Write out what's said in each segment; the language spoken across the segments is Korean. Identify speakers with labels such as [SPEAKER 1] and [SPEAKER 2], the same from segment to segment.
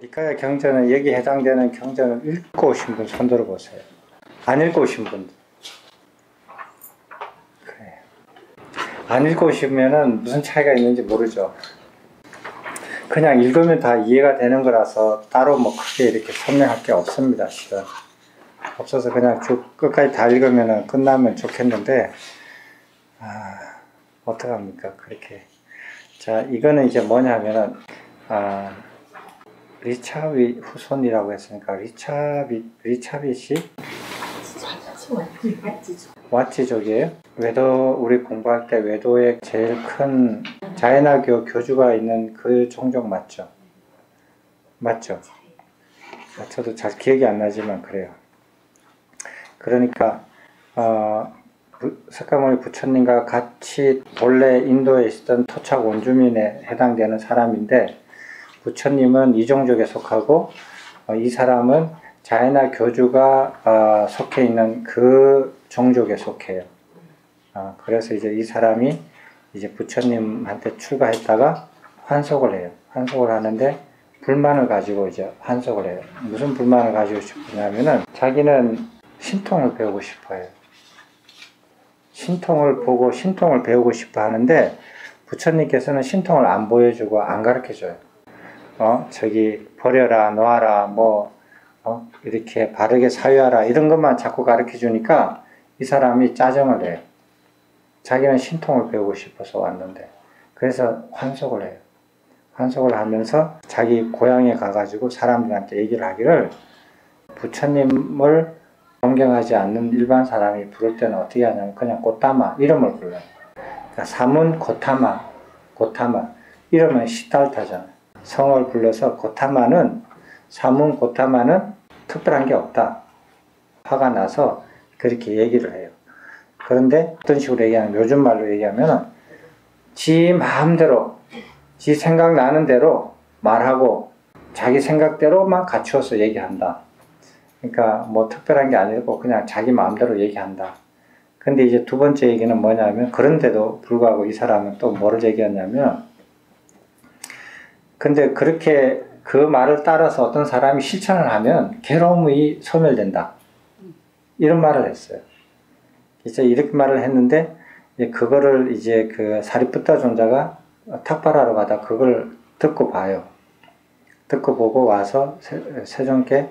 [SPEAKER 1] 니카야 경전은 여기 해당되는 경전을 읽고 오신 분 손들어 보세요. 안 읽고 오신 분. 그래. 안 읽고 오시면은 무슨 차이가 있는지 모르죠. 그냥 읽으면 다 이해가 되는 거라서 따로 뭐 크게 이렇게 설명할 게 없습니다. 실은. 없어서 그냥 쭉 끝까지 다 읽으면 끝나면 좋겠는데 어떡합니까 그렇게. 자, 이거는 이제 뭐냐면은 리차빗 후손이라고 했으니까 리차빗이 왓지족이에요. 외도 우리 공부할 때 외도에 제일 큰 자이나교 교주가 있는 그 종족 맞죠? 맞죠? 저도 잘 기억이 안 나지만 그래요. 그러니까 석가모니 부처님과 같이 본래 인도에 있었던 토착 원주민에 해당되는 사람인데 부처님은 이 종족에 속하고 이 사람은 자이나 교주가 속해 있는 그 종족에 속해요. 그래서 이제 이 사람이 이제 부처님한테 출가했다가 환속을 해요. 환속을 하는데 불만을 가지고 이제 환속을 해요. 무슨 불만을 가지고 싶냐면은 자기는 신통을 배우고 싶어요. 신통을 보고 신통을 배우고 싶어 하는데 부처님께서는 신통을 안 보여주고 안 가르쳐줘요. 저기 버려라, 놓아라, 이렇게 바르게 사유하라 이런 것만 자꾸 가르쳐 주니까 이 사람이 짜증을 내요. 자기는 신통을 배우고 싶어서 왔는데 그래서 환속을 해요. 환속을 하면서 자기 고향에 가가지고 사람들한테 얘기를 하기를 부처님을 존경하지 않는 일반 사람이 부를 때는 어떻게 하냐면 그냥 고타마 이름을 불러요. 그러니까 사문 고타마 이러면 시달타잖아요. 성을 불러서 고타마는 사문 고타마는 특별한 게 없다. 화가 나서 그렇게 얘기를 해요. 그런데 어떤 식으로 얘기하면 요즘 말로 얘기하면 지 마음대로 지 생각나는 대로 말하고 자기 생각대로만 갖추어서 얘기한다. 그러니까 뭐 특별한 게 아니고 그냥 자기 마음대로 얘기한다. 근데 이제 두 번째 얘기는 뭐냐면 그런데도 불구하고 이 사람은 또 뭐를 얘기했냐면 근데 그렇게 그 말을 따라서 어떤 사람이 실천을 하면 괴로움이 소멸된다. 이런 말을 했어요. 이제 이렇게 말을 했는데 그거를 이제 그 사리푸타 존자가 탁발하러 가다 그걸 듣고 봐요. 듣고 보고 와서 세존께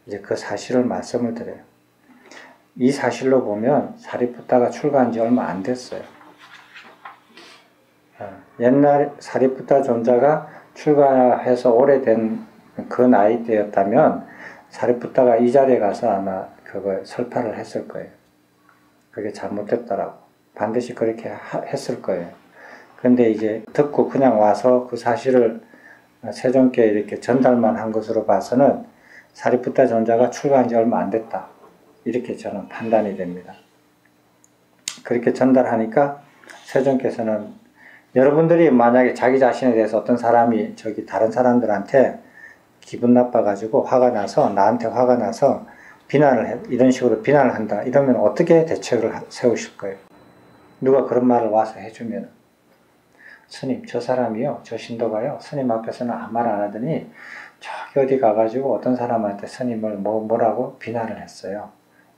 [SPEAKER 1] 이제 그 사실을 말씀을 드려요. 이 사실로 보면 사리푸타가 출가한 지 얼마 안 됐어요. 옛날 사리푸타 존자가 출가해서 오래된 그 나이대였다면 사리푸타가 이 자리에 가서 아마 그걸 설파를 했을 거예요. 그게 잘못됐다라고. 반드시 그렇게 했을 거예요. 근데 이제 듣고 그냥 와서 그 사실을 세존께 이렇게 전달만 한 것으로 봐서는 사리푸타 존자가 출가한 지 얼마 안 됐다. 이렇게 저는 판단이 됩니다. 그렇게 전달하니까 세존께서는 여러분들이 만약에 자기 자신에 대해서 어떤 사람이 다른 사람들한테 기분 나빠가지고 화가 나서 나한테 화가 나서 이런 식으로 비난을 한다. 이러면 어떻게 대책을 세우실 거예요? 누가 그런 말을 와서 해주면 스님 저 사람이요 저 신도가요 스님 앞에서는 아무 말 안 하더니 저기 어디 가가지고 어떤 사람한테 스님을 뭐라고 비난을 했어요.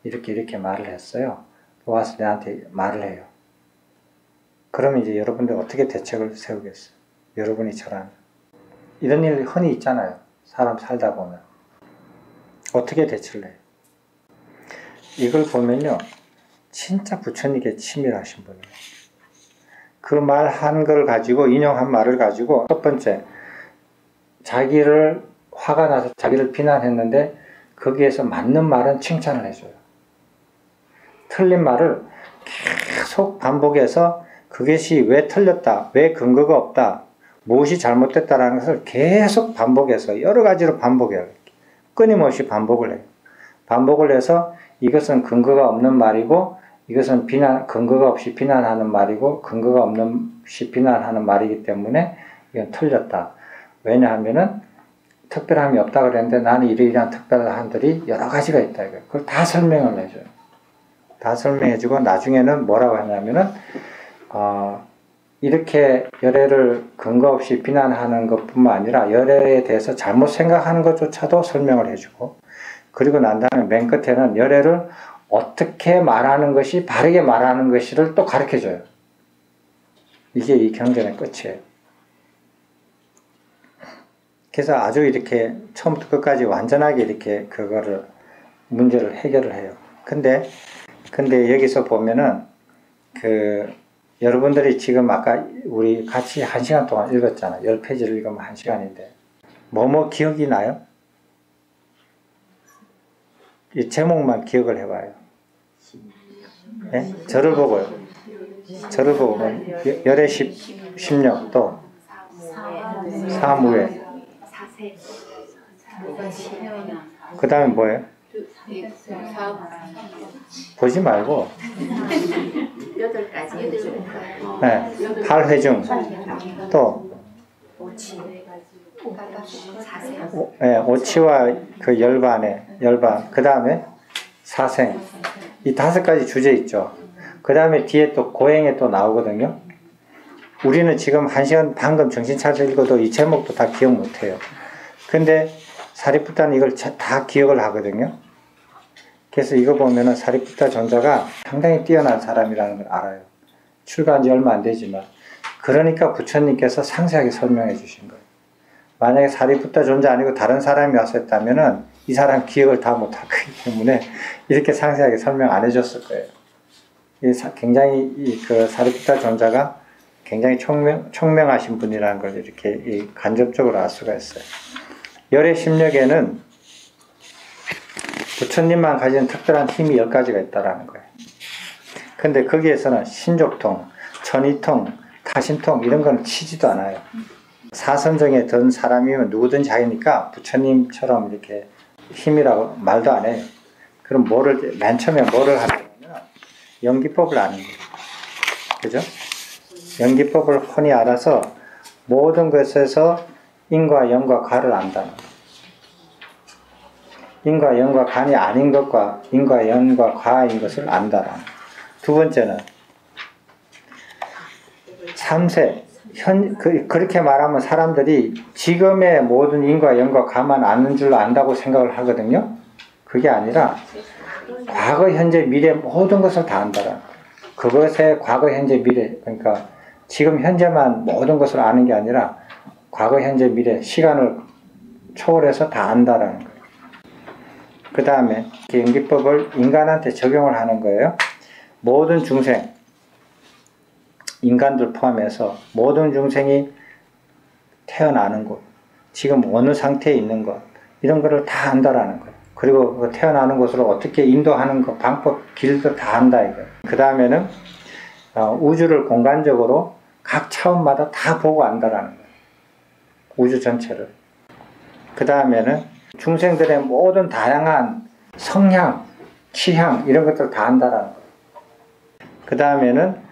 [SPEAKER 1] 이렇게 말을 했어요. 와서 내한테 말을 해요. 그러면 이제 여러분들 어떻게 대책을 세우겠어요? 여러분이 저라면. 이런 일 흔히 있잖아요. 사람 살다 보면. 어떻게 대처를 해요? 이걸 보면요. 진짜 부처님께 치밀하신 분이에요. 그 말 한 걸 가지고 인용한 말을 가지고 첫 번째 자기를 화가 나서 자기를 비난했는데 거기에서 맞는 말은 칭찬을 해줘요. 틀린 말을 계속 반복해서 그것이 왜 틀렸다, 왜 근거가 없다, 무엇이 잘못됐다라는 것을 계속 반복해서 여러 가지로 반복해요. 끊임없이 반복을 해요. 반복을 해서 이것은 근거가 없는 말이고 이것은 근거가 없이 비난하는 말이고 근거가 없이 비난하는 말이기 때문에 이건 틀렸다. 왜냐하면은 특별함이 없다 그랬는데 나는 이러이러한 특별함들이 여러 가지가 있다. 그걸 다 설명을 해줘요. 다 설명해주고 나중에는 뭐라고 하냐면은 이렇게 열애를 근거 없이 비난하는 것뿐만 아니라 열애에 대해서 잘못 생각하는 것조차도 설명을 해주고, 그리고 난 다음에 맨 끝에는 열애를 어떻게 말하는 것이 바르게 말하는 것이를 또 가르쳐줘요. 이게 이 경전의 끝이에요. 그래서 아주 이렇게 처음부터 끝까지 완전하게 이렇게 그거를 문제를 해결을 해요. 근데 여기서 보면은 여러분들이 지금 아까 우리 같이 1시간 동안 읽었잖아. 10페이지를 읽으면 1시간인데 뭐뭐 기억이 나요? 이 제목만 기억을 해봐요. 네? 저를 보고요. 저를 보고 열애 16 또 사무에 그 다음에 뭐예요? 보지 말고 8가지 네, 8회중 또 오치와 그 열반 그 다음에 사생 이 5가지 주제 있죠. 그 다음에 뒤에 또 고행에 또 나오거든요. 우리는 지금 1시간 방금 정신 차려서 읽어도 이 제목도 다 기억 못해요. 근데 사리푸타는 이걸 다 기억을 하거든요. 그래서 이거 보면은 사리푸타 존자가 상당히 뛰어난 사람이라는 걸 알아요. 출가한 지 얼마 안 되지만. 그러니까 부처님께서 상세하게 설명해 주신 거예요. 만약에 사리푸타 존자 아니고 다른 사람이 왔었다면은 이 사람 기억을 다 못할 거기 때문에 이렇게 상세하게 설명 안 해줬을 거예요. 굉장히 그 사리푸타 존자가 굉장히 총명하신 분이라는 걸 이렇게 간접적으로 알 수가 있어요. 열애 심력에는 부처님만 가진 특별한 힘이 10가지가 있다라는 거예요. 근데 거기에서는 신족통, 천이통, 타신통 이런 건 치지도 않아요. 사선정에 든 사람이면 누구든지 하니까 부처님처럼 이렇게 힘이라고 말도 안 해요. 그럼 맨 처음에 뭐를 하냐면 연기법을 아는 거예요. 그죠? 연기법을 훤히 알아서 모든 것에서 인과 영과 과를 안다는 거예요. 인과 영과 관이 아닌 것과 인과 영과 과인 것을 안다라는 거예요. 두 번째는 참세. 그렇게 말하면 사람들이 지금의 모든 인과 영과 과만 아는 줄로 안다고 생각을 하거든요. 그게 아니라 과거, 현재, 미래 모든 것을 다 안다라는 거예요. 그것의 과거, 현재, 미래, 그러니까 지금 현재만 모든 것을 아는 게 아니라 과거, 현재, 미래, 시간을 초월해서 다 안다라는 거예요. 그 다음에 연기법을 인간한테 적용을 하는 거예요. 모든 중생, 인간들 포함해서 모든 중생이 태어나는 곳, 지금 어느 상태에 있는 것, 이런 거를 다 안다라는 거예요. 그리고 그 태어나는 곳으로 어떻게 인도하는 것, 방법, 길도 다 안다 이거예요. 그 다음에는 우주를 공간적으로 각 차원마다 다 보고 안다라는 거예요. 우주 전체를. 그 다음에는 중생들의 모든 다양한 성향, 취향 이런 것들 다 안다라는 거예요. 그 다음에는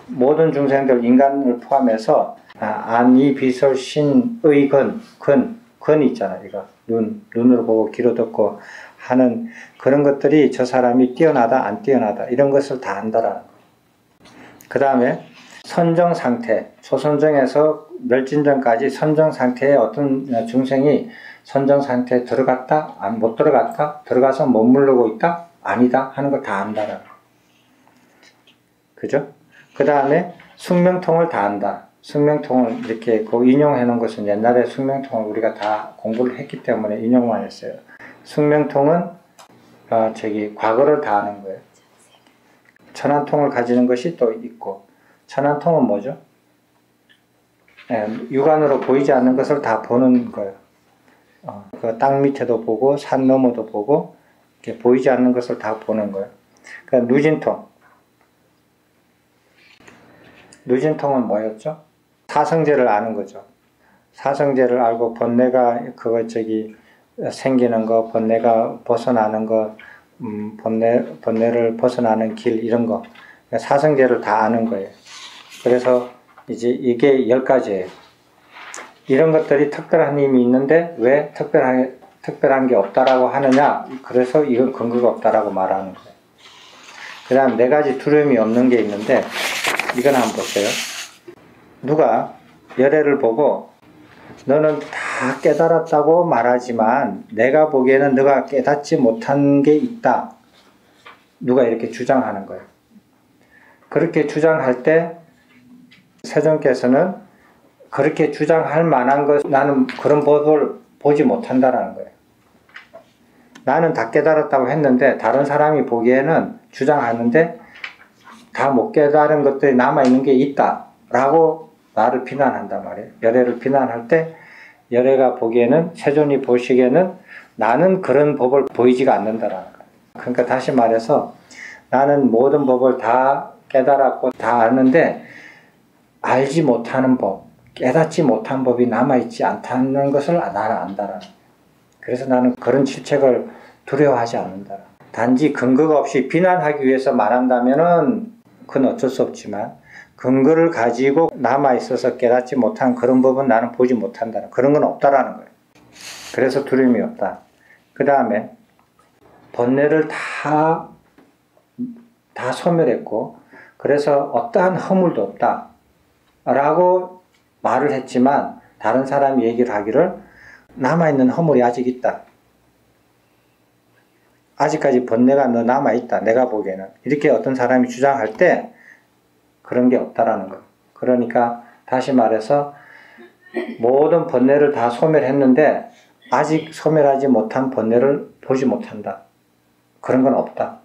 [SPEAKER 1] 모든 중생들, 인간을 포함해서 안이, 비설, 신, 의, 근 있잖아요. 이거 눈으로 보고 귀로 듣고 하는 그런 것들이 저 사람이 뛰어나다 안 뛰어나다 이런 것을 다 안다라는 거예요. 그 다음에 선정 상태, 초선정에서 멸진정까지 선정 상태에 어떤 중생이 선정 상태에 들어갔다, 못 들어갔다, 들어가서 머무르고 있다, 아니다 하는 걸 다 안다라는 거예요. 그죠? 그 다음에 숙명통을 다 안다. 숙명통을 이렇게 인용해 놓은 것은 옛날에 숙명통을 우리가 다 공부를 했기 때문에 인용만 했어요. 숙명통은 과거를 다 아는 거예요. 천안통을 가지는 것이 또 있고, 천안통은 뭐죠? 육안으로 보이지 않는 것을 다 보는 거예요. 그 땅 밑에도 보고 산 너머도 보고 이렇게 보이지 않는 것을 다 보는 거예요. 그러니까 누진통은 뭐였죠? 사성제를 아는 거죠. 사성제를 알고 번뇌가 생기는 거, 번뇌가 벗어나는 거, 번뇌를 벗어나는 길 이런 거 사성제를 다 아는 거예요. 그래서 이제 이게 10가지예요. 이런 것들이 특별한 힘이 있는데 왜 특별한 게 없다라고 하느냐? 그래서 이건 근거가 없다라고 말하는 거예요. 그 다음 4가지 두려움이 없는 게 있는데 이건 한번 보세요. 누가 열애를 보고 너는 다 깨달았다고 말하지만 내가 보기에는 너가 깨닫지 못한 게 있다. 누가 이렇게 주장하는 거예요. 그렇게 주장할 때 세존께서는 그렇게 주장할 만한 것, 나는 그런 법을 보지 못한다라는 거예요. 나는 다 깨달았다고 했는데 다른 사람이 보기에는 주장하는데 다 못 깨달은 것들이 남아있는 게 있다라고 나를 비난한단 말이에요. 열애를 비난할 때 열애가 보기에는, 세존이 보시기에는 나는 그런 법을 보이지가 않는다라는 거예요. 그러니까 다시 말해서 나는 모든 법을 다 깨달았고 다 아는데 알지 못하는 법, 깨닫지 못한 법이 남아있지 않다는 것을 나는 안다라는 거예요. 그래서 나는 그런 실책을 두려워하지 않는다. 단지 근거가 없이 비난하기 위해서 말한다면은 그건 어쩔 수 없지만 근거를 가지고 남아있어서 깨닫지 못한 그런 법은 나는 보지 못한다. 그런 건 없다라는 거예요. 그래서 두려움이 없다. 그 다음에 번뇌를 다 소멸했고 그래서 어떠한 허물도 없다 라고 말을 했지만 다른 사람이 얘기를 하기를 남아있는 허물이 아직 있다. 아직까지 번뇌가 너 남아있다. 내가 보기에는. 이렇게 어떤 사람이 주장할 때 그런 게 없다라는 거예요. 그러니까 다시 말해서 모든 번뇌를 다 소멸했는데 아직 소멸하지 못한 번뇌를 보지 못한다. 그런 건 없다.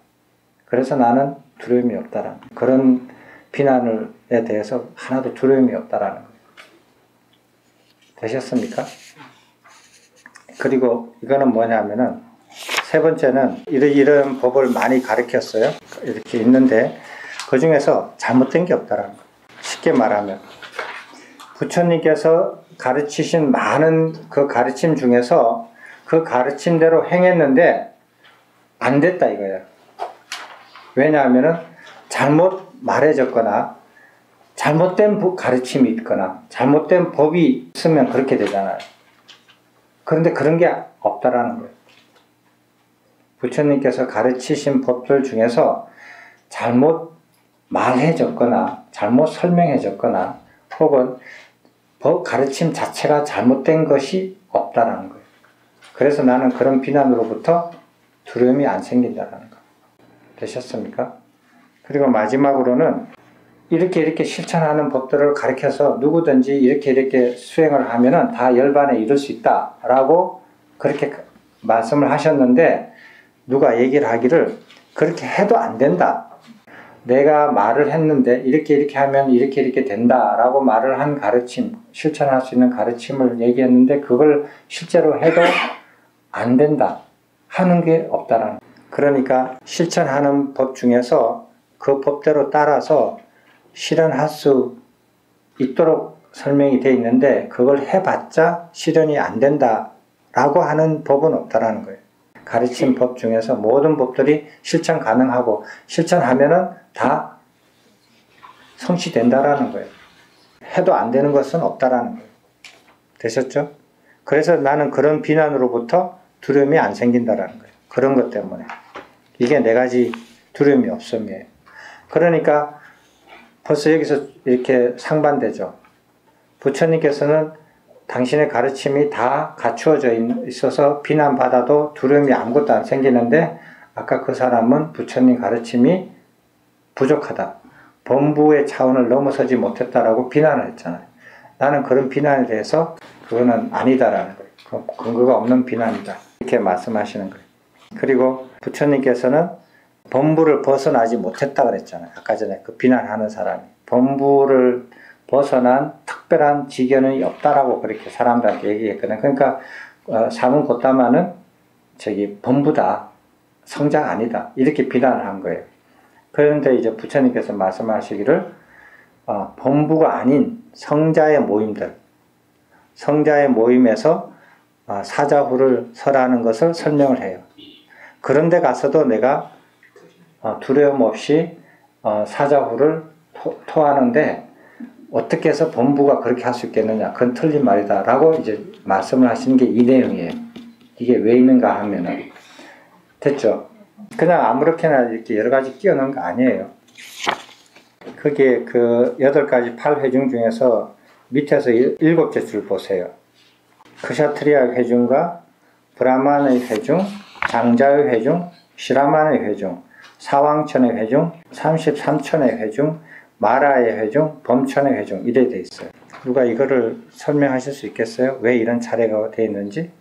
[SPEAKER 1] 그래서 나는 두려움이 없다라는 거예요. 그런 비난에 대해서 하나도 두려움이 없다라는 거예요. 되셨습니까? 그리고 이거는 뭐냐면은 세 번째는 이런 법을 많이 가르쳤어요. 이렇게 있는데 그 중에서 잘못된 게 없다라는 거예요. 쉽게 말하면 부처님께서 가르치신 많은 그 가르침 중에서 그 가르침대로 행했는데 안 됐다 이거예요. 왜냐하면은 잘못 말해졌거나 잘못된 가르침이 있거나 잘못된 법이 있으면 그렇게 되잖아요. 그런데 그런 게 없다라는 거예요. 부처님께서 가르치신 법들 중에서 잘못 말해졌거나 잘못 설명해졌거나 혹은 법 가르침 자체가 잘못된 것이 없다라는 거예요. 그래서 나는 그런 비난으로부터 두려움이 안 생긴다라는 거예요. 되셨습니까? 그리고 마지막으로는 이렇게 실천하는 법들을 가르쳐서 누구든지 이렇게 수행을 하면은 다 열반에 이룰 수 있다라고 그렇게 말씀을 하셨는데 누가 얘기를 하기를 그렇게 해도 안 된다. 내가 말을 했는데 이렇게 하면 이렇게 된다라고 말을 한 가르침, 실천할 수 있는 가르침을 얘기했는데 그걸 실제로 해도 안 된다 하는 게 없다라는. 그러니까 실천하는 법 중에서 그 법대로 따라서 실현할 수 있도록 설명이 되어 있는데 그걸 해봤자 실현이 안 된다라고 하는 법은 없다라는 거예요. 가르친 법 중에서 모든 법들이 실천 가능하고 실천하면은 다 성취된다라는 거예요. 해도 안 되는 것은 없다라는 거예요. 되셨죠? 그래서 나는 그런 비난으로부터 두려움이 안 생긴다라는 거예요. 그런 것 때문에. 이게 네 가지 두려움이 없음이에요. 그러니까 벌써 여기서 이렇게 상반되죠. 부처님께서는 당신의 가르침이 다 갖추어져 있어서 비난받아도 두려움이 아무것도 안 생기는데 아까 그 사람은 부처님 가르침이 부족하다. 범부의 차원을 넘어서지 못했다라고 비난을 했잖아요. 나는 그런 비난에 대해서 그거는 아니다라는 거예요. 근거가 없는 비난이다. 이렇게 말씀하시는 거예요. 그리고 부처님께서는 범부를 벗어나지 못했다 그랬잖아요. 아까 전에 그 비난하는 사람이. 범부를 벗어난 특별한 지견은 없다라고 그렇게 사람들한테 얘기했거든요. 그러니까 사문고타마는 범부다. 성자가 아니다. 이렇게 비난을 한 거예요. 그런데 이제 부처님께서 말씀하시기를 범부가 아닌 성자의 모임들, 성자의 모임에서 사자후를 설하는 것을 설명을 해요. 그런데 가서도 내가 두려움 없이 사자후를 토하는데 어떻게 해서 범부가 그렇게 할 수 있겠느냐. 그건 틀린 말이다. 라고 이제 말씀을 하시는 게 이 내용이에요. 이게 왜 있는가 하면은. 됐죠? 그냥 아무렇게나 이렇게 여러 가지 끼워 넣은 거 아니에요. 거기에 그 8가지 8회중 중에서 밑에서 7째 줄 보세요. 크샤트리아 회중과 브라만의 회중, 장자의 회중, 시라만의 회중, 사왕천의 회중, 33천의 회중, 마라의 회중, 범천의 회중 이래 돼 있어요. 누가 이거를 설명하실 수 있겠어요? 왜 이런 차례가 되어 있는지?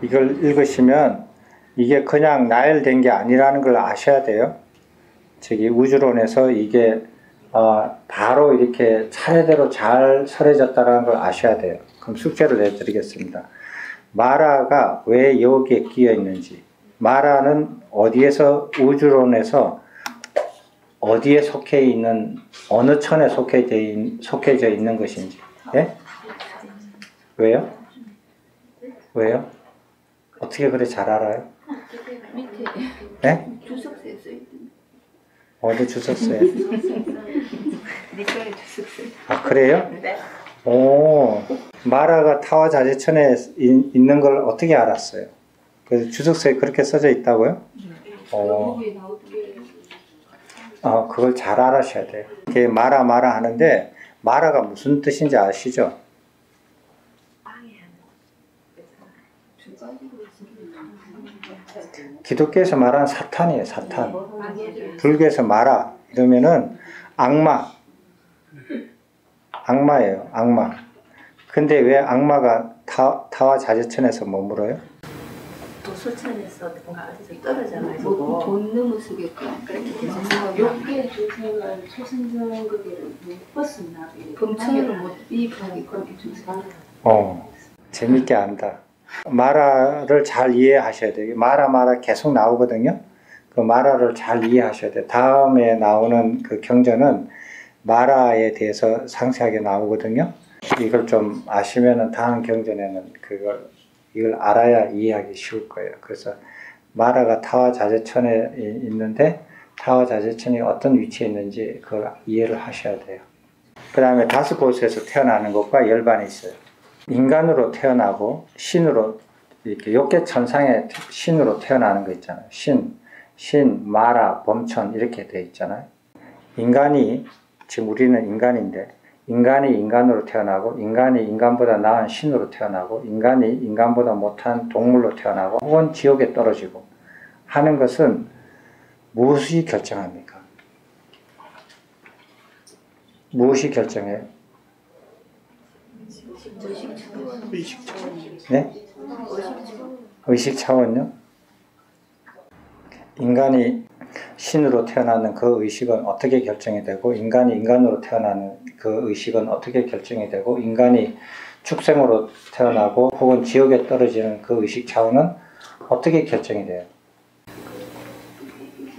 [SPEAKER 1] 이걸 읽으시면 이게 그냥 나열된 게 아니라는 걸 아셔야 돼요. 저기 우주론에서 이게 바로 이렇게 차례대로 잘 설해졌다는 걸 아셔야 돼요. 그럼 숙제를 내드리겠습니다. 마라가 왜 여기에 끼어 있는지, 마라는 어디에서 우주론에서 어디에 속해 있는, 어느 천에 속해져 있는 것인지. 예? 왜요? 왜요? 어떻게 그래 잘 알아요?
[SPEAKER 2] 밑에
[SPEAKER 1] 예?
[SPEAKER 2] 주석서에 써있던데.
[SPEAKER 1] 어디 주셨어요?
[SPEAKER 2] 니꺼에 주석서에.
[SPEAKER 1] 아 그래요?
[SPEAKER 2] 네.
[SPEAKER 1] 오, 마라가 타와 자제천에 있는 걸 어떻게 알았어요? 그 주석서에 그렇게 써져 있다고요? 그걸 잘 알아셔야 돼요. 이렇게 마라 하는데 마라가 무슨 뜻인지 아시죠? 기독교에서 말하는 사탄이에요, 사탄. 불교에서 마라 이러면은 악마예요, 악마. 근데 왜 악마가 타와 자제천에서 머물어요?
[SPEAKER 3] 도서천에서 뭔가 어디서 떨어져가지고
[SPEAKER 2] 돈 넘어서겠다. 그렇게 계속
[SPEAKER 3] 욕계 중생은 초생정극에를 못 벗었나 봐요.
[SPEAKER 2] 범천으로 못 이입하게 그렇게 주세요.
[SPEAKER 1] 재밌게 안다. 마라를 잘 이해하셔야 돼요. 마라 계속 나오거든요. 그 마라를 잘 이해하셔야 돼요. 다음에 나오는 그 경전은 마라에 대해서 상세하게 나오거든요. 이걸 좀 아시면은 다음 경전에는 이걸 알아야 이해하기 쉬울 거예요. 그래서 마라가 타와 자제천에 있는데 타와 자제천이 어떤 위치에 있는지 그걸 이해를 하셔야 돼요. 그 다음에 5곳에서 태어나는 것과 열반이 있어요. 인간으로 태어나고 신으로 이렇게 욕계천상의 신으로 태어나는 거 있잖아요. 신, 마라, 범천 이렇게 돼 있잖아요. 인간이 지금 우리는 인간인데 인간이 인간으로 태어나고 인간이 인간보다 나은 신으로 태어나고 인간이 인간보다 못한 동물로 태어나고 혹은 지옥에 떨어지고 하는 것은 무엇이 결정합니까? 무엇이 결정해요? 네? 의식 차원요? 인간이 신으로 태어나는 그 의식은 어떻게 결정이 되고 인간이 인간으로 태어나는 그 의식은 어떻게 결정이 되고 인간이 축생으로 태어나고 혹은 지옥에 떨어지는 그 의식 차원은 어떻게 결정이 돼요?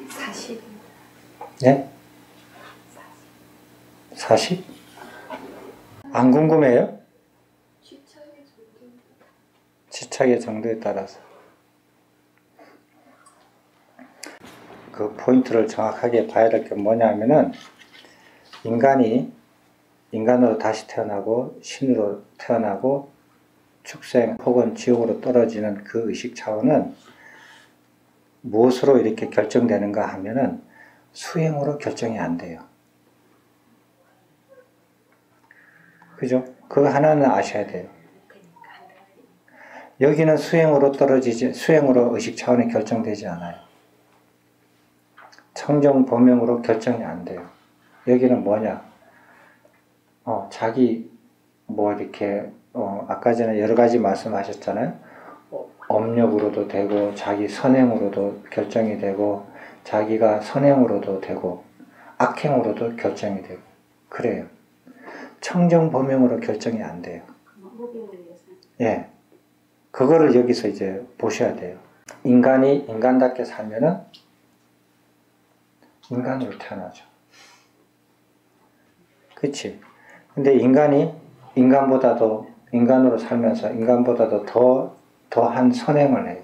[SPEAKER 3] 사실.
[SPEAKER 1] 네? 40? 안 궁금해요? 지착의 정도에 따라서 그 포인트를 정확하게 봐야 될 게 뭐냐면은 인간이 인간으로 다시 태어나고 신으로 태어나고 축생 혹은 지옥으로 떨어지는 그 의식 차원은 무엇으로 이렇게 결정되는가 하면은 수행으로 결정이 안 돼요. 그죠? 그거 하나는 아셔야 돼요. 여기는 수행으로 의식 차원이 결정되지 않아요. 청정 범용으로 결정이 안 돼요. 여기는 뭐냐? 자기 이렇게 아까 전에 여러 가지 말씀하셨잖아요. 업력으로도 되고 자기 선행으로도 결정이 되고 자기가 선행으로도 되고 악행으로도 결정이 되고 그래요. 청정 범용으로 결정이 안 돼요. 예. 그거를 여기서 이제 보셔야 돼요. 인간이 인간답게 살면은 인간으로 태어나죠. 그치? 근데 인간이 인간으로 살면서 인간보다도 더한 선행을 해요.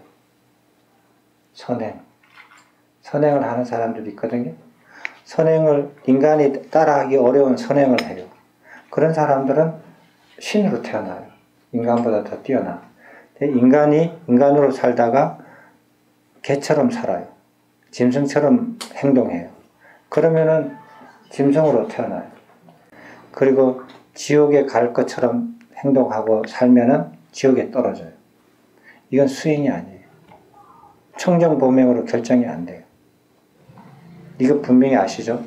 [SPEAKER 1] 선행을 하는 사람들이 있거든요. 인간이 따라하기 어려운 선행을 해요. 그런 사람들은 신으로 태어나요. 인간보다 더 뛰어나. 인간이 인간으로 살다가 개처럼 살아요. 짐승처럼 행동해요. 그러면은 짐승으로 태어나요. 그리고 지옥에 갈 것처럼 행동하고 살면은 지옥에 떨어져요. 이건 수행이 아니에요. 청정보명으로 결정이 안 돼요. 이거 분명히 아시죠?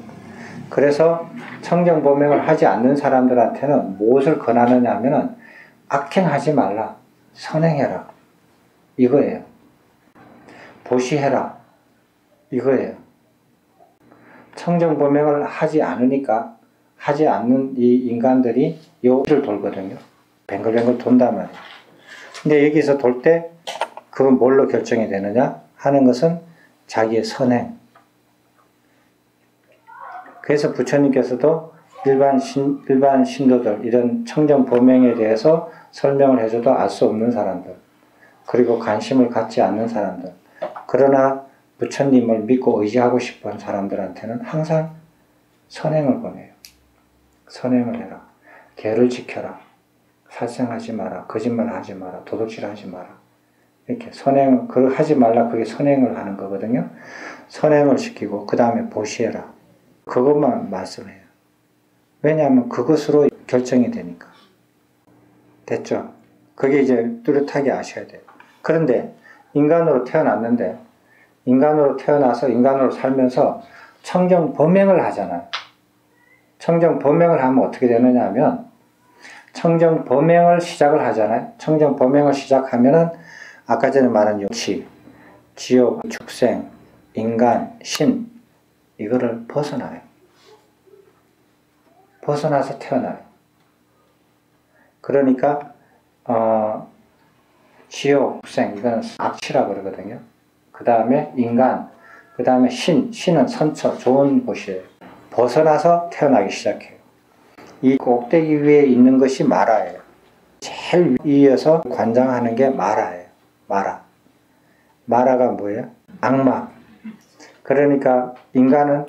[SPEAKER 1] 그래서 청정보명을 하지 않는 사람들한테는 무엇을 권하느냐 하면은 악행하지 말라, 선행해라, 이거예요. 보시해라, 이거예요. 청정보명을 하지 않으니까, 하지 않는 이 인간들이 요를 돌거든요. 뱅글뱅글 돈단 말이에요. 근데 여기서 돌 때 그건 뭘로 결정이 되느냐 하는 것은 자기의 선행. 그래서 부처님께서도 일반 신도들, 이런 청정보명에 대해서 설명을 해줘도 알 수 없는 사람들, 그리고 관심을 갖지 않는 사람들, 그러나 부처님을 믿고 의지하고 싶은 사람들한테는 항상 선행을 권해요. 선행을 해라. 계를 지켜라. 살생하지 마라. 거짓말하지 마라. 도둑질하지 마라. 이렇게 선행, 그걸 하지 말라. 그게 선행을 하는 거거든요. 선행을 시키고 그 다음에 보시해라. 그것만 말씀해요. 왜냐하면 그것으로 결정이 되니까. 됐죠? 그게 이제 뚜렷하게 아셔야 돼요. 그런데 인간으로 태어났는데, 인간으로 태어나서 인간으로 살면서 청정보명을 하잖아요. 청정보명을 하면 어떻게 되느냐 하면, 청정보명을 시작을 하잖아요. 청정보명을 시작하면은 아까 전에 말한 육치, 지옥, 축생, 인간, 신, 이거를 벗어나요. 벗어나서 태어나요. 그러니까 지옥, 축생, 이거는 악취라고 그러거든요. 그 다음에 인간, 그 다음에 신은 선처, 좋은 곳이에요. 벗어나서 태어나기 시작해요. 이 꼭대기 위에 있는 것이 마라예요. 제일 위에서 관장하는 게 마라예요. 마라가 뭐예요? 악마. 그러니까 인간은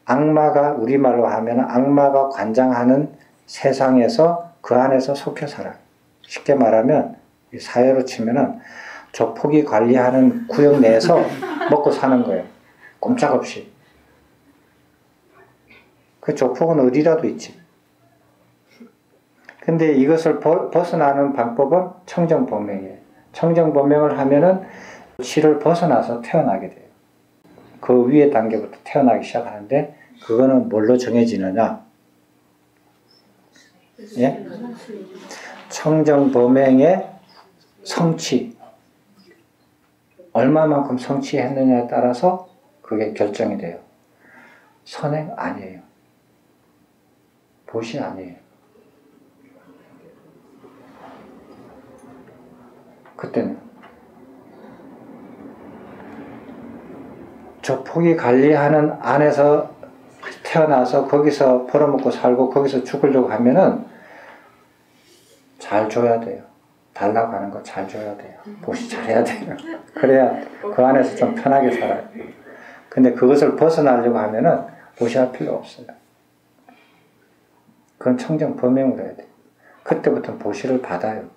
[SPEAKER 1] 악마가, 우리말로 하면 악마가 관장하는 세상에서 그 안에서 속혀 살아요. 쉽게 말하면 사회로 치면은 조폭이 관리하는 구역 내에서 먹고 사는 거예요. 꼼짝없이. 그 조폭은 어디라도 있지. 근데 이것을 벗어나는 방법은 청정보명이에요. 청정보명을 하면은 치를 벗어나서 태어나게 돼요. 그 위에 단계부터 태어나기 시작하는데, 그거는 뭘로 정해지느냐? 예? 청정보명의 성취. 얼마만큼 성취했느냐에 따라서 그게 결정이 돼요. 선행 아니에요. 보시 아니에요. 그때는 조폭이 관리하는 안에서 태어나서 거기서 벌어먹고 살고 거기서 죽으려고 하면은 잘 줘야 돼요. 달라고 하는 거 잘 줘야 돼요. 보시 잘해야 돼요. 그래야 그 안에서 좀 편하게 살아요. 근데 그것을 벗어나려고 하면은 보시할 필요 없어요. 그건 청정보명으로 해야 돼요. 그때부터 보시를 받아요.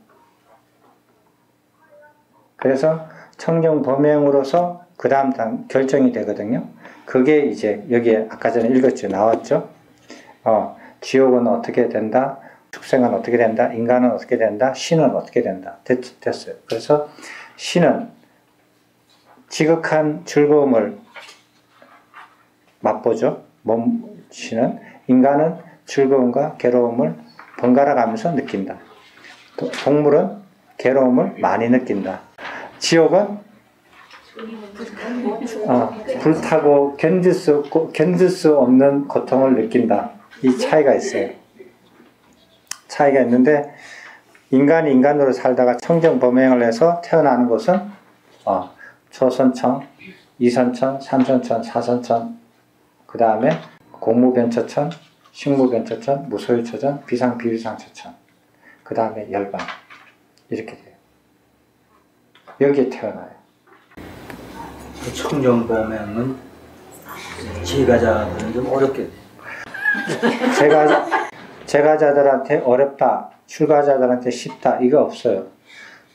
[SPEAKER 1] 그래서 청정보명으로서 그 다음 결정이 되거든요. 그게 이제 여기에 아까 전에 읽었죠. 나왔죠. 지옥은 어떻게 된다. 축생은 어떻게 된다. 인간은 어떻게 된다. 신은 어떻게 된다. 됐어요. 그래서 신은 지극한 즐거움을 맛보죠. 신은. 인간은 즐거움과 괴로움을 번갈아 가면서 느낀다. 동물은 괴로움을 많이 느낀다. 지옥은 불타고 견딜 수 없는 고통을 느낀다. 이 차이가 있어요. 차이가 있는데, 인간이 인간으로 살다가 청정보명을 해서 태어나는 곳은 초선천, 이선천, 삼선천, 사선천, 그 다음에 공무변처천, 식무변처천, 무소유처천, 비상비위상처천, 그 다음에 열반, 이렇게 돼요. 여기에 태어나요.
[SPEAKER 4] 청정보명은 제가자들은 좀 어렵게
[SPEAKER 1] 제가자들한테 어렵다, 출가자들한테 쉽다, 이거 없어요.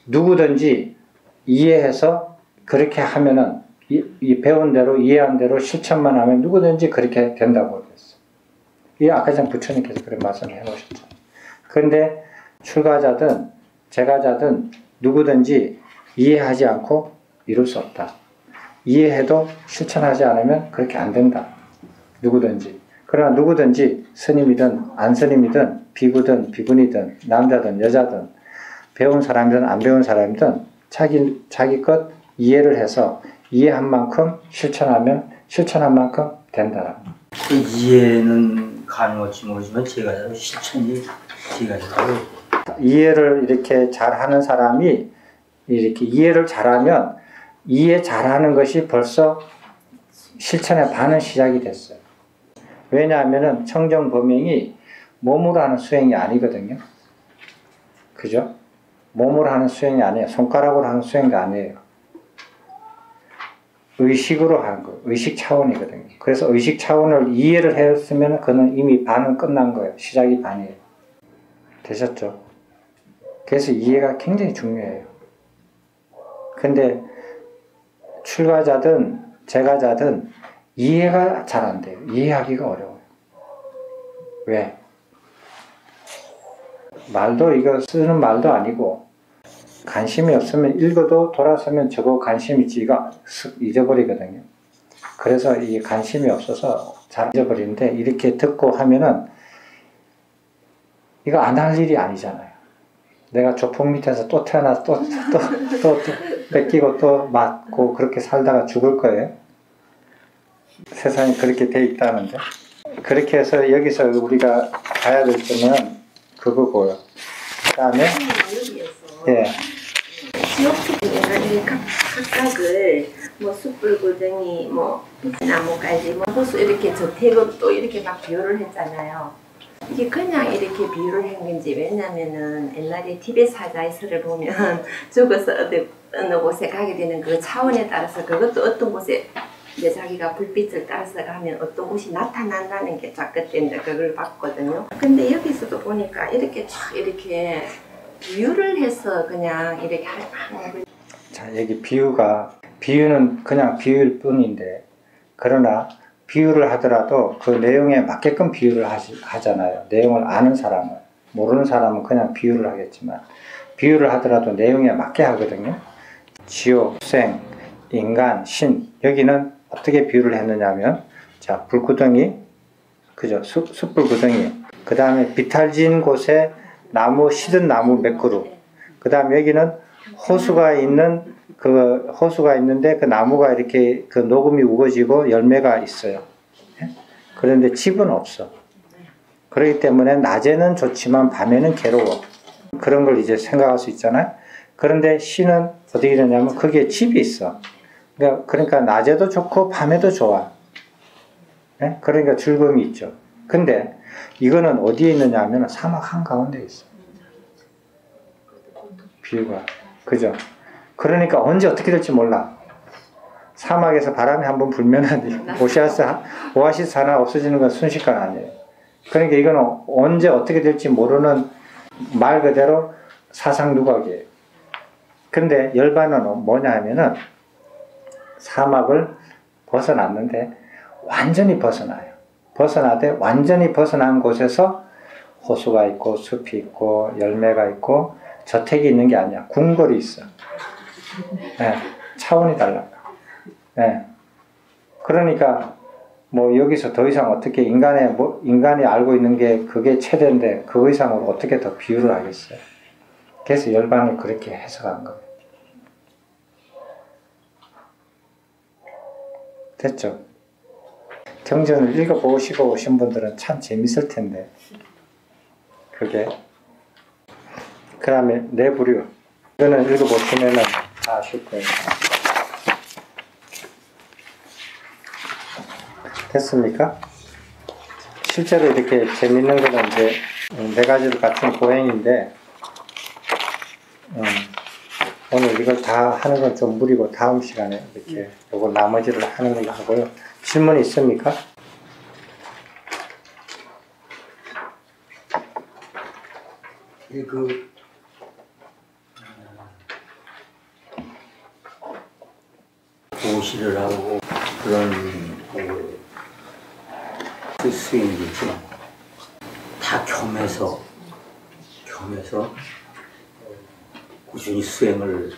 [SPEAKER 1] 누구든지 이해해서 그렇게 하면은, 이 배운 대로, 이해한 대로 실천만 하면 누구든지 그렇게 된다고 그랬어요. 이 아까 전 부처님께서 그런 말씀해 놓으셨죠. 그런데 출가자든 재가자든 누구든지 이해하지 않고 이룰 수 없다. 이해해도 실천하지 않으면 그렇게 안 된다. 누구든지. 그러나 누구든지 스님이든 안 스님이든 비구든 비구니든 남자든 여자든 배운 사람이든 안 배운 사람이든 자기 것 이해를 해서 이해한 만큼 실천하면 실천한 만큼 된다.
[SPEAKER 4] 그 이해는 가능할지 모르지만 제가 실천이 제가
[SPEAKER 1] 이해를 이렇게 잘하는 사람이 이렇게 이해를 잘하면 이해 잘하는 것이 벌써 실천의 반은 시작이 됐어요. 왜냐하면 청정범행이 몸으로 하는 수행이 아니거든요. 그죠? 몸으로 하는 수행이 아니에요. 손가락으로 하는 수행이 아니에요. 의식으로 하는 거, 의식 차원이거든요. 그래서 의식 차원을 이해를 했으면 그는 이미 반은 끝난 거예요. 시작이 반이에요. 되셨죠? 그래서 이해가 굉장히 중요해요. 근데 출가자든 재가자든 이해가 잘 안 돼요. 이해하기가 어려워요. 왜? 말도 이거 쓰는 말도 아니고 관심이 없으면 읽어도 돌아서면 저거 관심 있지 이거 쓱 잊어버리거든요. 그래서 이 관심이 없어서 잘 잊어버리는데 이렇게 듣고 하면은 이거 안 할 일이 아니잖아요. 내가 조폭 밑에서 또 태어나서 또 뺏기고 또 맞고 그렇게 살다가 죽을 거예요. 세상이 그렇게 돼 있다는데. 그렇게 해서 여기서 우리가 가야 될 점은 그거고요. 그 다음에 예.
[SPEAKER 5] 지옥특별히 각각을 뭐 숯불구덩이, 뭐 나무까지, 뭐 호수 이렇게 저택으로 또 이렇게 막 비유를 했잖아요. 이게 그냥 이렇게 비유를 한 건지 왜냐면은 옛날에 티베트 사자에서를 보면 죽어서 어느 곳에 가게 되는 그 차원에 따라서 그것도 어떤 곳에 이제 자기가 불빛을 따라서 가면 어떤 곳이 나타난다는 게 작게 그걸 봤거든요. 근데 여기서도 보니까 이렇게 쫙 이렇게 비유를 해서 그냥 이렇게 하는.
[SPEAKER 1] 자, 여기 비유는 그냥 비유일 뿐인데, 그러나 비유를 하더라도 그 내용에 맞게끔 비유를 하잖아요. 내용을 아는 사람은. 모르는 사람은 그냥 비유를 하겠지만, 비유를 하더라도 내용에 맞게 하거든요. 지옥, 생, 인간, 신. 여기는 어떻게 비유를 했느냐면, 자, 불구덩이, 그죠? 숯불구덩이. 그 다음에 비탈진 곳에 시든 나무 몇 그루. 그 다음에 여기는 호수가 있는데 그 나무가 이렇게 그 녹음이 우거지고 열매가 있어요. 그런데 집은 없어. 그렇기 때문에 낮에는 좋지만 밤에는 괴로워. 그런 걸 이제 생각할 수 있잖아요. 그런데 시는 어떻게 되냐면 거기에 집이 있어. 그러니까 낮에도 좋고 밤에도 좋아. 그러니까 즐거움이 있죠. 근데 이거는 어디에 있느냐 하면 사막 한가운데 있어. 비유가. 그죠? 그러니까 언제 어떻게 될지 몰라. 사막에서 바람이 한번 불면은 오아시스 하나 없어지는 건 순식간 아니에요. 그러니까 이거는 언제 어떻게 될지 모르는 말 그대로 사상누각이에요. 근데 열반은 뭐냐 하면은 사막을 벗어났는데 완전히 벗어나요. 벗어나되 완전히 벗어난 곳에서 호수가 있고 숲이 있고 열매가 있고 저택이 있는 게 아니야. 궁궐이 있어. 네, 차원이 달라. 네. 그러니까 뭐 여기서 더 이상 어떻게 인간이 알고 있는 게 그게 최대인데 그 이상으로 어떻게 더 비유를 하겠어요. 그래서 열반을 그렇게 해석한 거예요. 됐죠? 경전을 읽어보시고 오신 분들은 참 재밌을 텐데 그게. 그 다음에 내부류 이거는 읽어보시면 다 아실 거예요. 됐습니까? 실제로 이렇게 재밌는 거는 이제 네 가지를 갖춘 고행인데 오늘 이걸 다 하는 건 좀 무리고 다음 시간에 이렇게 요거 나머지를 하는 걸로 하고요. 질문 있습니까?
[SPEAKER 4] 고시를 하고 그런 그 스윙이겠죠. 겸해서 꾸준히 수행을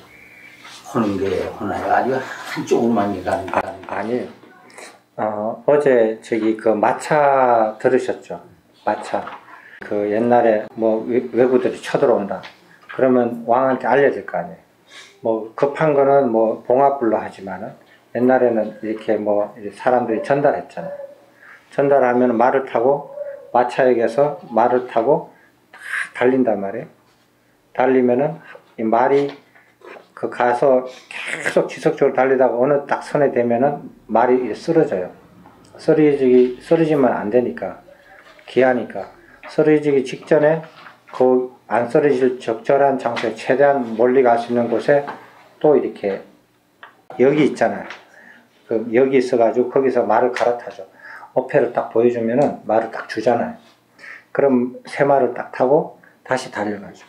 [SPEAKER 4] 하는 게 하나요? 아주 한쪽으로만 가는 게
[SPEAKER 1] 아니에요. 어제 저기 그 마차 들으셨죠? 마차. 그 옛날에 뭐 외부들이 쳐들어온다. 그러면 왕한테 알려질 거 아니에요. 뭐 급한 거는 뭐 봉합불로 하지만은 옛날에는 이렇게 뭐 사람들이 전달했잖아요. 전달하면 말을 타고 마차역에서 말을 타고 달린단 말이에요. 달리면은 이 말이 그 가서 계속 지속적으로 달리다가 어느 딱 선에 대면은 말이 쓰러져요. 쓰러지면 안 되니까 귀하니까 쓰러지기 직전에 그 안 쓰러질 적절한 장소에 최대한 멀리 갈 수 있는 곳에 또 이렇게 역이 있잖아요. 그 역이 있어가지고 거기서 말을 갈아타죠. 어패를 딱 보여주면은 말을 딱 주잖아요. 그럼 새 말을 딱 타고 다시 달려가죠.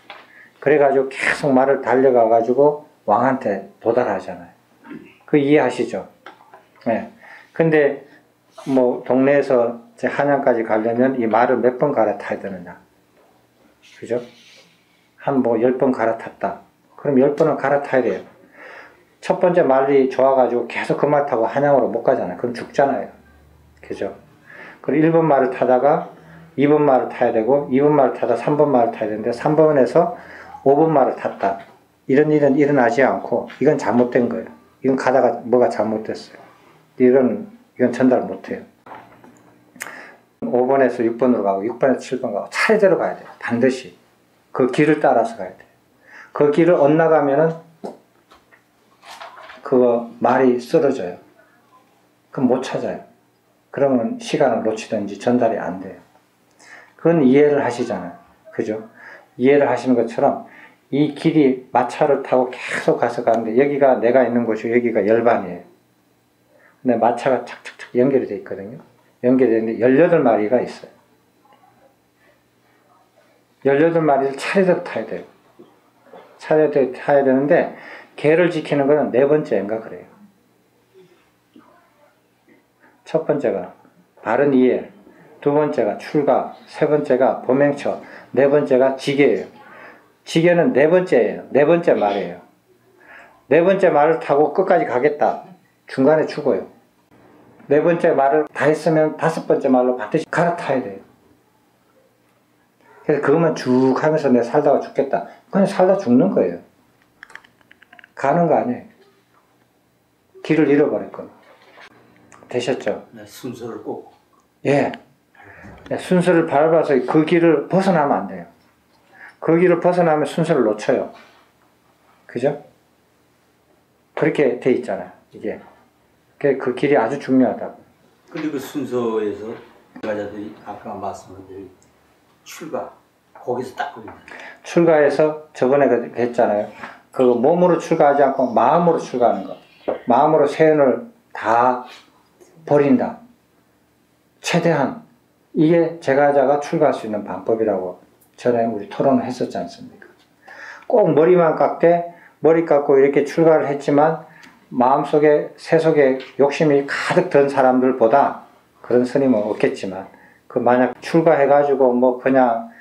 [SPEAKER 1] 그래가지고 계속 말을 달려가가지고 왕한테 도달하잖아요. 그 이해하시죠? 네. 근데 뭐 동네에서 한양까지 가려면 이 말을 몇 번 갈아타야 되느냐? 그죠? 한 뭐 10번 갈아탔다. 그럼 10번은 갈아타야 돼요. 첫 번째 말이 좋아가지고 계속 그 말 타고 한양으로 못 가잖아요. 그럼 죽잖아요. 그죠? 그리고 1번 말을 타다가 2번 말을 타야 되고 2번 말을 타다 3번 말을 타야 되는데 3번에서 5번 말을 탔다. 이런 일은 일어나지 않고 이건 잘못된 거예요. 이건 가다가 뭐가 잘못됐어요. 이건 전달 못해요. 5번에서 6번으로 가고 6번에서 7번 가고 차례대로 가야 돼요. 반드시. 그 길을 따라서 가야 돼요. 그 길을 엇나가면은 그 말이 쓰러져요. 그럼 못 찾아요. 그러면 시간을 놓치든지 전달이 안 돼요. 그건 이해를 하시잖아요. 그죠? 이해를 하시는 것처럼 이 길이 마차를 타고 계속 가서 가는데 여기가 내가 있는 곳이고 여기가 열반이에요. 근데 마차가 착착착 연결이 되어 있거든요. 연결이 되는데 18마리가 있어요. 18마리를 차례대로 타야 돼요. 차례대로 타야 되는데 개를 지키는 거는 4번째인가 그래요. 첫 번째가 바른 이해, 두 번째가 출가, 세 번째가 범행처, 네 번째가 지게예요. 지게는 4번째예요. 4번째 말이에요. 4번째 말을 타고 끝까지 가겠다. 중간에 죽어요. 4번째 말을 다 했으면 5번째 말로 반드시 갈아타야 돼요. 그래서 그것만 쭉 하면서 내가 살다가 죽겠다. 그냥 살다 죽는 거예요. 가는 거 아니에요. 길을 잃어버릴 거. 되셨죠?
[SPEAKER 4] 네, 순서를 꼭.
[SPEAKER 1] 예. 순서를 밟아서 그 길을 벗어나면 안 돼요. 그 길을 벗어나면 순서를 놓쳐요. 그죠? 그렇게 돼 있잖아요. 이게. 그 길이 아주 중요하다고.
[SPEAKER 4] 근데 그 순서에서 가자들이 아까 말씀드린 출가 거기서 딱 걸립니다.
[SPEAKER 1] 출가해서 저번에 했잖아요. 그 몸으로 출가하지 않고 마음으로 출가하는 거. 마음으로 세연을 다 버린다. 최대한. 이게 제가자가 출가할 수 있는 방법이라고 전에 우리 토론을 했었지 않습니까? 꼭 머리만 깎되 머리 깎고 이렇게 출가를 했지만 마음속에 세속에 욕심이 가득 든 사람들보다 그런 스님은 없겠지만 그 만약 출가해가지고 뭐 그냥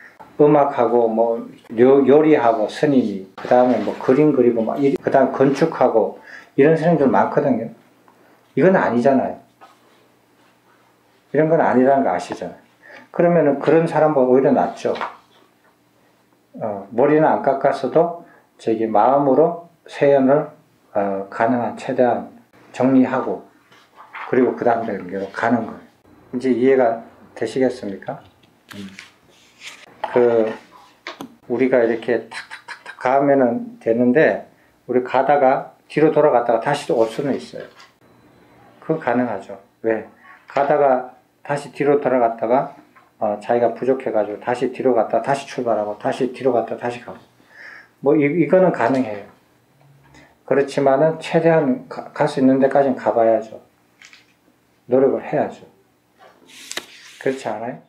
[SPEAKER 1] 음악하고 뭐 요리하고 스님이 그 다음에 뭐 그림 그리고 막 그 다음 건축하고 이런 스님들 많거든요. 이건 아니잖아요. 이런 건 아니라는 거 아시잖아요. 그러면은 그런 사람보다 오히려 낫죠. 머리는 안 깎았어도 저기 마음으로 세연을 가능한 최대한 정리하고 그리고 그 다음 단계로 가는 거예요. 이제 이해가 되시겠습니까? 우리가 이렇게 탁탁탁탁 가면은 되는데 우리 가다가 뒤로 돌아갔다가 다시 올 수는 있어요. 그건 가능하죠. 왜? 가다가 다시 뒤로 돌아갔다가 자기가 부족해가지고 다시 뒤로 갔다가 다시 출발하고 다시 뒤로 갔다가 다시 가고 뭐 이거는 가능해요. 그렇지만은 최대한 갈 수 있는 데까지는 가봐야죠. 노력을 해야죠. 그렇지 않아요?